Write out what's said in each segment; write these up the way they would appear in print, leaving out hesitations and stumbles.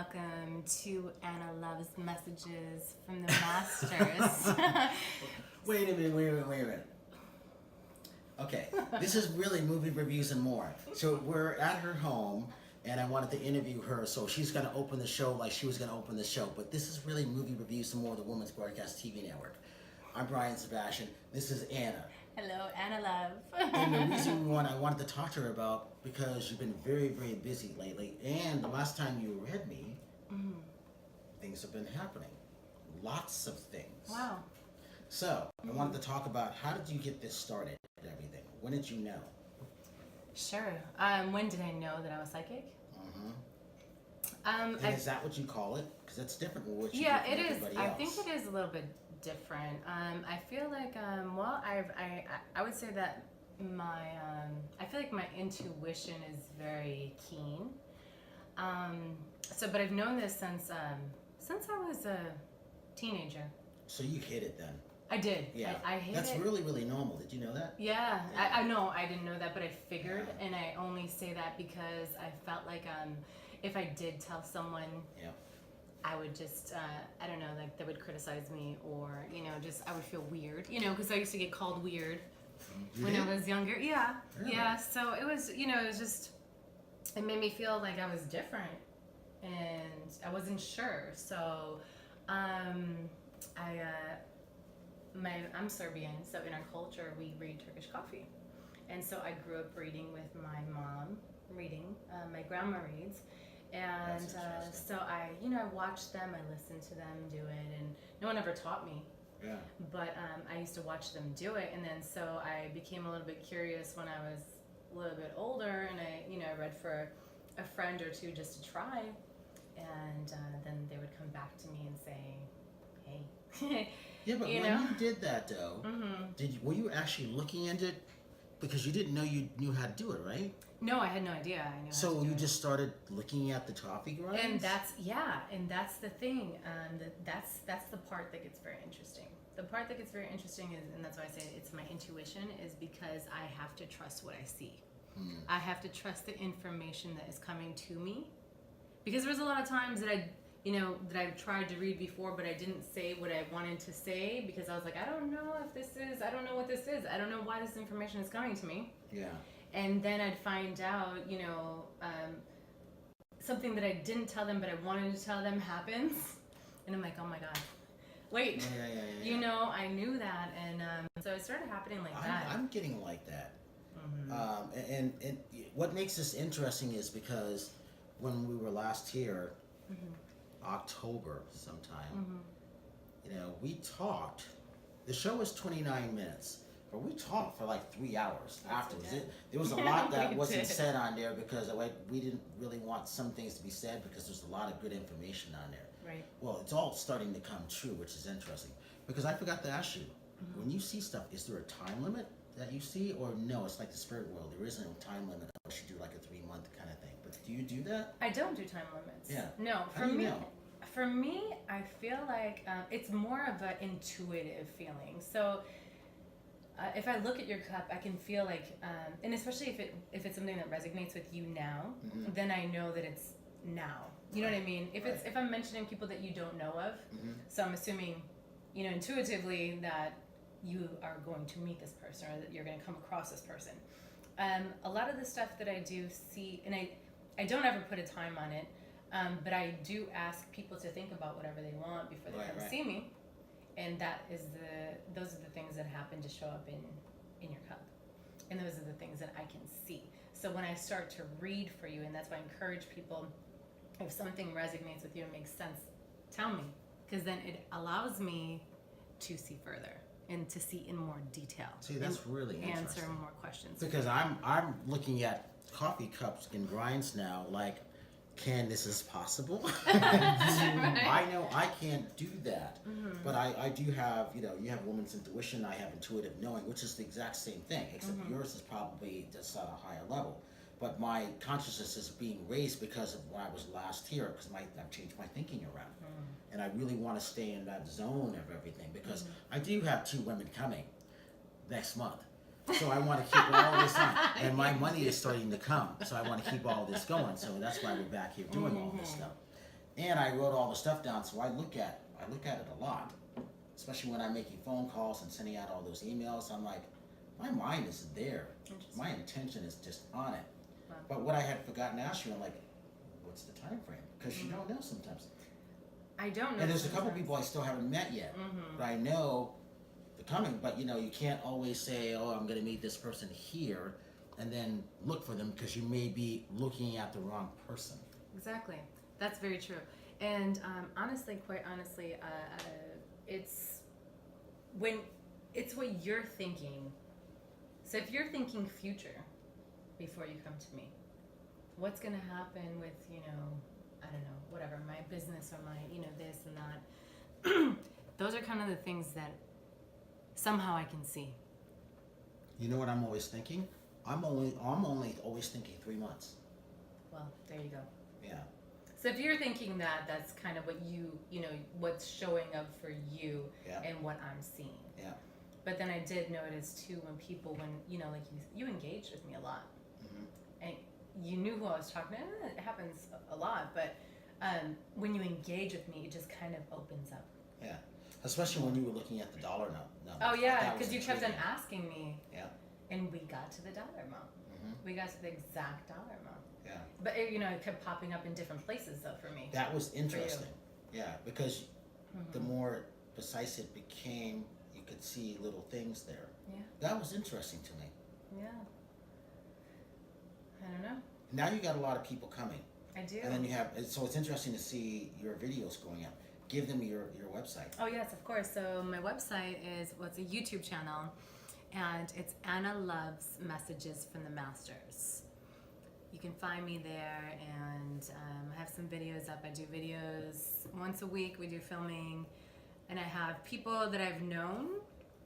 welcome to Anna Loves Messages from the Masters. Wait a minute. Okay, this is really movie reviews and more. So we're at her home, and I wanted to interview her, so she's going to open the show like she was going to open the show. But this is really movie reviews and more, the Women's Broadcast TV Network. I'm Brian Sebastian. This is Anna. Hello, Anna Love. And the reason I wanted to talk to her about, because you've been very, very busy lately, and the last time you read me, things have been happening. Lots of things. Wow. So, I wanted to talk about, how did you get this started and everything? When did you know? Sure. When did I know that I was psychic? And is that what you call it? Because that's different from what you yeah, do from it is. everybody I else. think it is a little bit different. I feel like, I would say that I feel like my intuition is very keen. But I've known this since I was a teenager. So you hid it then? I did. Yeah. I hid That's it. really, really normal. Did you know that? Yeah. I know. I didn't know that, but I figured, and I only say that because I felt like if I did tell someone, I would just, I don't know, like they would criticize me, or, just I would feel weird, because I used to get called weird when I was younger. Yeah. Really? Yeah. So it was, it was just, it made me feel like I was different, and I wasn't sure. So, I'm Serbian, so in our culture we read Turkish coffee, and so I grew up reading with my mom, my grandma reads, and so I watched them, I listened to them do it, and no one ever taught me. Yeah. But I used to watch them do it, and then so I became a little bit curious when I was a little bit older, and I read for a friend or two just to try, and then they would come back to me and say, hey. Yeah, but when you did that though, were you actually looking into it? Because you didn't know you knew how to do it, right? No, I had no idea. I knew. So how to do you it. just started looking at the coffee grinds? And that's the thing. That's the part that gets very interesting. The part that gets very interesting is, and that's why I say it's my intuition, is because I have to trust what I see. I have to trust the information that is coming to me, because there's a lot of times that I tried to read before, but I didn't say what I wanted to say because I was like, I don't know what this is. I don't know why this information is coming to me. Yeah. And then I'd find out, something that I didn't tell them, but I wanted to tell them happens. And I'm like, oh my God, wait, yeah. I knew that. And so it started happening like that. I'm getting like that. And what makes this interesting is because when we were last here, October sometime, we talked. The show was 29 minutes, but we talked for like 3 hours afterwards. There was a lot that wasn't said on there because we didn't really want some things to be said because there's a lot of good information on there. Right. Well, it's all starting to come true, which is interesting. Because I forgot to ask you, when you see stuff, is there a time limit that you see, or no? It's like the spirit world. There isn't a time limit unless you do like a 3-month kind of thing. But do you do that? I don't do time limits. Yeah. No, How do you know? For me, I feel like it's more of an intuitive feeling. So if I look at your cup, I can feel like, and especially if it's something that resonates with you now, then I know that it's now. You know what I mean? If I'm mentioning people that you don't know of, so I'm assuming, intuitively that you are going to meet this person or that you're going to come across this person. A lot of the stuff that I do see, and I don't ever put a time on it, but I do ask people to think about whatever they want before they come see me, and those are the things that happen to show up in your cup, and those are the things that I can see. So when I start to read for you, and that's why I encourage people, if something resonates with you and makes sense, tell me, because then it allows me to see further and to see in more detail. See, that's really interesting. Answer more questions. Because I'm looking at coffee cups and grinds now, like, this is possible? I know I can't do that, but I do have, you have woman's intuition, I have intuitive knowing, which is the exact same thing, except yours is probably just at a higher level. But my consciousness is being raised because of when I was last here, because I've changed my thinking around. And I really want to stay in that zone of everything, because I do have 2 women coming next month. So I want to keep all this on. And my money is starting to come, so I want to keep all this going. So that's why we're back here doing all this stuff. And I wrote all the stuff down, so I look at it a lot, especially when I'm making phone calls and sending out all those emails. I'm like, my mind is there. My intention is just on it. Wow. But what I had forgotten to ask you, I'm like, what's the time frame? Because you don't know sometimes. I don't know. And there's a couple people I still haven't met yet, but I know they're coming. But you know, you can't always say, oh, I'm going to meet this person here, and then look for them because you may be looking at the wrong person. Exactly. That's very true. And honestly, quite honestly, it's when it's what you're thinking. So if you're thinking future before you come to me, what's going to happen with, you know, I don't know, whatever, my business or my, you know, this and that. Those are kind of the things that somehow I can see. You know what I'm always thinking? I'm only always thinking 3 months. Well, there you go. Yeah. So if you're thinking that, that's kind of what you know, what's showing up for you and what I'm seeing. Yeah. But then I did notice too when people, when, you know, like you engaged with me a lot. And you knew who I was talking to. It happens a lot, but when you engage with me, it just kind of opens up. Yeah. Especially when you were looking at the dollar number. Oh yeah, because you kept on asking me. Yeah. And we got to the dollar amount. We got to the exact dollar amount. Yeah. But it, you know, it kept popping up in different places though for me. That was interesting. Yeah, because the more precise it became, you could see little things there. Yeah. That was interesting to me. Yeah. I don't know. Now you got a lot of people coming. I do. And then you have, so it's interesting to see your videos going up. Give them your website. Oh yes, of course. So my website is, well, it's a YouTube channel, and it's Anna Loves Messages from the Masters. You can find me there, and I have some videos up. I do videos once a week. We do filming, and I have people that I've known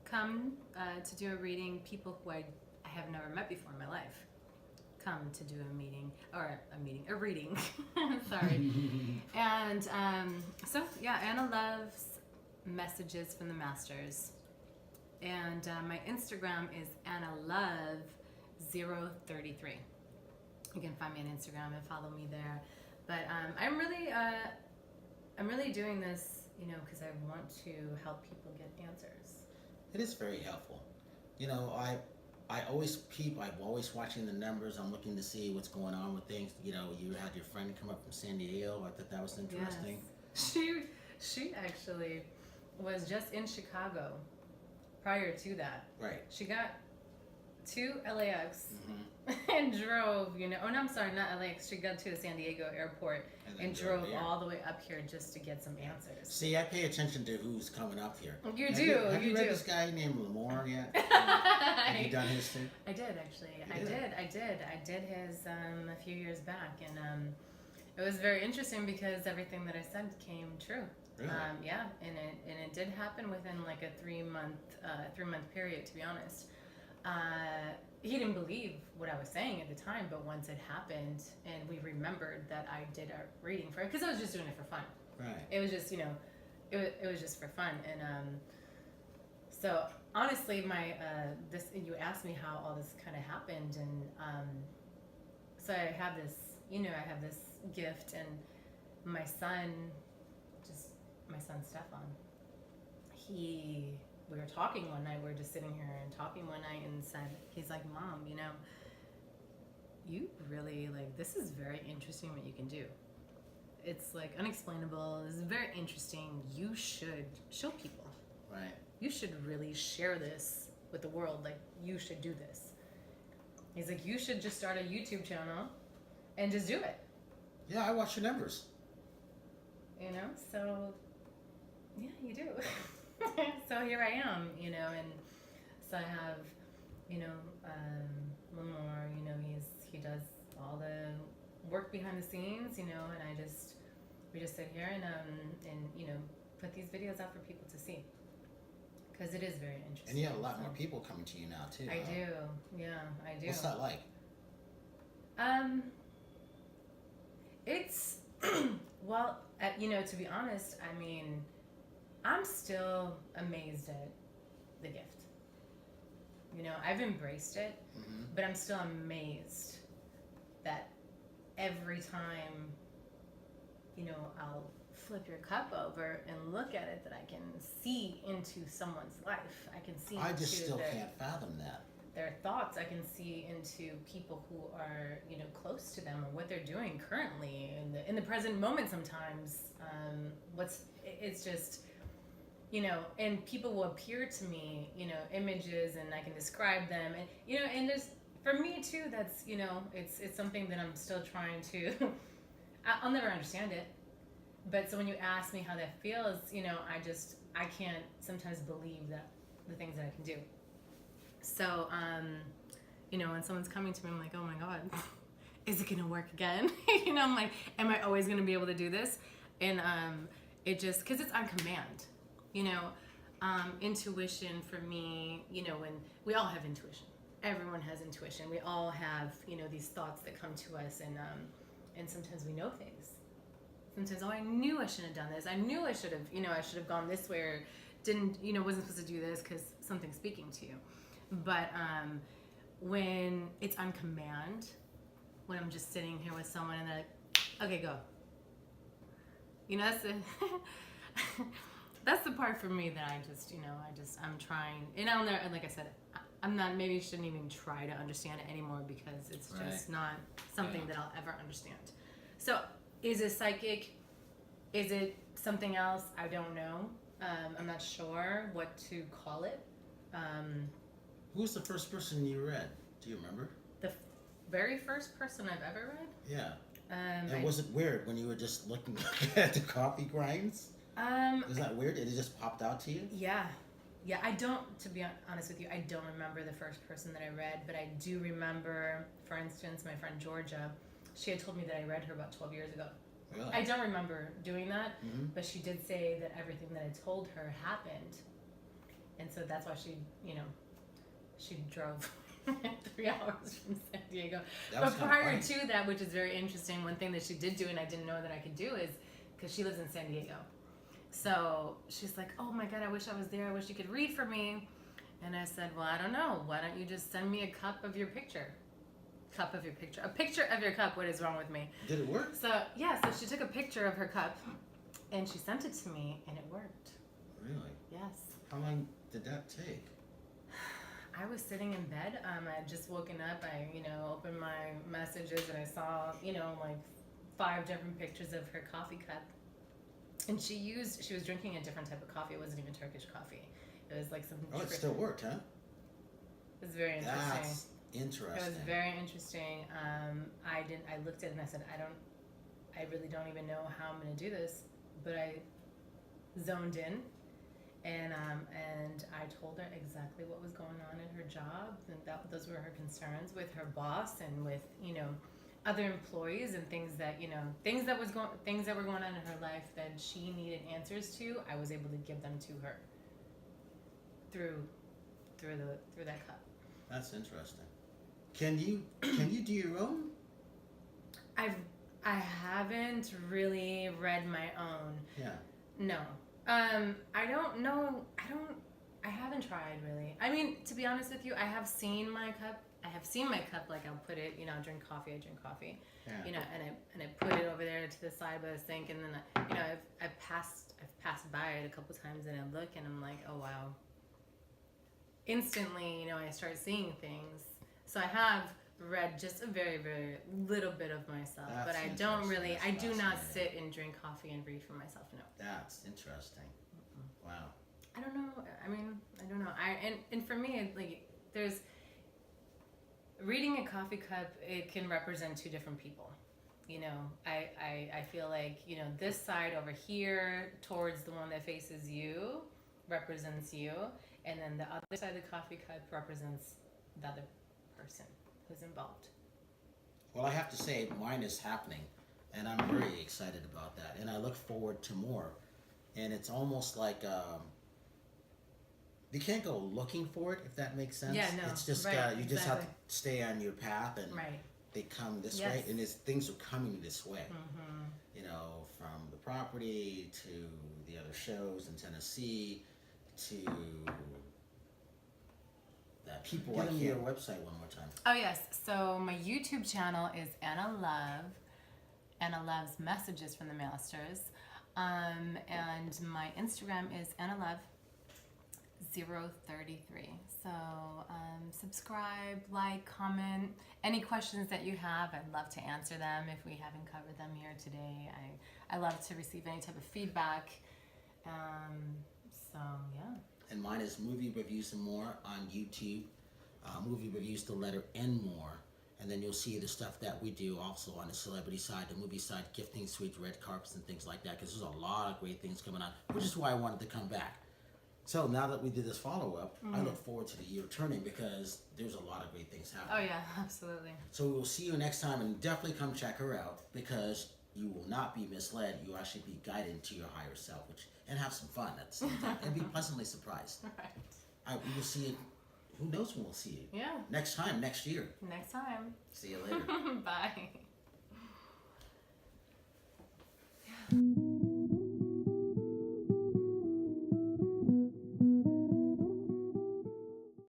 come to do a reading. People who I have never met before in my life come to do a reading. Sorry. And so yeah, Anna Loves Messages from the Masters, and my Instagram is AnnaLove033. You can find me on Instagram and follow me there. But I'm really doing this, you know, because I want to help people get answers. It is very helpful. You know, I always peep. I'm always watching the numbers. I'm looking to see what's going on with things. You know, you had your friend come up from San Diego. I thought that was interesting. Yes. She actually was just in Chicago prior to that. Right. She got to LAX and drove, you know, oh no, I'm sorry, not LAX. She got to the San Diego airport and drove all the way up here just to get some answers. See, I pay attention to who's coming up here. Have you read this guy named Lamor yet? Have you done his too? I did actually. I did his a few years back, and it was very interesting because everything that I said came true. Really? Yeah, and it did happen within like a 3 month period, to be honest. He didn't believe what I was saying at the time, but once it happened and we remembered that I did a reading for it, because I was just doing it for fun. Right. It was just, you know, it was just for fun. And so honestly, you asked me how all this kind of happened, and so I have this gift, and my son Stefan, we were talking one night, we were just sitting here and talking one night, and he's like, Mom, you know, you really, like, this is very interesting what you can do. It's like unexplainable. This is very interesting. You should show people. Right. You should really share this with the world. Like, you should do this. He's like, you should just start a YouTube channel and just do it. Yeah, I watch your numbers. You know, so yeah, you do. So here I am, you know, and so I have, you know, Lamor, you know, he does all the work behind the scenes, you know, and we just sit here and you know, put these videos out for people to see, because it is very interesting. And you have a lot more people coming to you now too. I do, yeah, I do. What's that like? It's well, you know, to be honest, I mean, I'm still amazed at the gift. You know, I've embraced it, but I'm still amazed that every time I'll flip your cup over and look at it, that I can see into someone's life. I can see I into just still can't fathom that. their thoughts. I can see into people who are, close to them, or what they're doing currently in the present moment. Sometimes, it's just, and people will appear to me, images, and I can describe them, and there's, for me too, that's, it's something that I'm still trying to, I'll never understand it. But so when you ask me how that feels, I can't sometimes believe that the things that I can do. So, when someone's coming to me, I'm like, oh my God, is it gonna work again? I'm like, am I always gonna be able to do this? And it just, cause it's on command, intuition for me, when we all have intuition, everyone has intuition. We all have, these thoughts that come to us, and sometimes we know things. Sometimes, I knew I shouldn't have done this. I knew I should have gone this way, or didn't, wasn't supposed to do this because something's speaking to you. But when it's on command, when I'm just sitting here with someone and they're like, okay, go. That's the part for me that I'm trying. And I'll never, like I said, I'm not, maybe I shouldn't even try to understand it anymore, because it's just not something that I'll ever understand. So, is it psychic? Is it something else? I don't know. I'm not sure what to call it. Who was the first person you read? Do you remember? The very first person I've ever read? Yeah. And was it weird when you were just looking at the coffee grinds? Was that weird? It just popped out to you? Yeah. Yeah, I don't, to be honest with you, I don't remember the first person that I read, but I do remember, for instance, my friend Georgia. She had told me that I read her about 12 years ago. Really? I don't remember doing that, but she did say that everything that I told her happened. And so that's why she drove 3 hours from San Diego. But prior to that, which is very interesting, one thing that she did do and I didn't know that I could do is, because she lives in San Diego. So she's like, oh my God, I wish I was there. I wish you could read for me. And I said, well, I don't know. Why don't you just send me a cup of your picture? A picture of your cup. What is wrong with me? Did it work? So yeah, so she took a picture of her cup and she sent it to me, and it worked. Really? Yes. How long did that take? I was sitting in bed. I had just woken up. I opened my messages and I saw like 5 different pictures of her coffee cup, and she was drinking a different type of coffee. It wasn't even Turkish coffee. It was like some. Oh, it still worked, huh? It was very interesting. That's interesting. It was very interesting. I looked at it and I said, I really don't even know how I'm going to do this, but I zoned in, and I told her exactly what was going on in her job, and those were her concerns with her boss and with other employees, and things that things that were going on in her life that she needed answers to. I was able to give them to her through that cup. That's interesting. Can you do your own? I haven't really read my own. Yeah. No. I don't know. I haven't tried really. I mean, to be honest with you, I have seen my cup. Like I'll put it, I drink coffee. Yeah. And I put it over there to the side by the sink, and then I've passed by it a couple times, and I look and I'm like, oh wow. Instantly, I start seeing things. So I have read just a very, very little bit of myself, but I don't really. I do not sit and drink coffee and read for myself. No. That's interesting. Wow. I don't know. I mean, I don't know. And for me, there's reading a coffee cup. It can represent 2 different people. I feel like this side over here towards the one that faces you represents you, and then the other side of the coffee cup represents the other person who's involved. Well, I have to say, mine is happening, and I'm very excited about that, and I look forward to more. And it's almost like you can't go looking for it, if that makes sense. Yeah, no. It's just right, you just have to stay on your path, and they come this way, and things are coming this way. From the property to the other shows in Tennessee to people. Give them your website one more time. Oh yes, so my YouTube channel is Anna Love, Anna Loves Messages from the Masters. And my Instagram is AnnaLove033. So subscribe, like, comment. Any questions that you have, I'd love to answer them if we haven't covered them here today. I love to receive any type of feedback. So, yeah. And mine is Movie Reviews and More on YouTube. Movie Reviews, the letter N more. And then you'll see the stuff that we do also on the celebrity side, the movie side, gifting suites, red carpets, and things like that. Because there's a lot of great things coming on, which is why I wanted to come back. So now that we did this follow-up, I look forward to the year turning because there's a lot of great things happening. Oh, yeah, absolutely. So we will see you next time, and definitely come check her out because you will not be misled. You'll actually be guided to your higher self, and have some fun at the same time, and be pleasantly surprised. Right. We will see you. Who knows when we'll see you? Yeah. Next time, next year. Next time. See you later. Bye.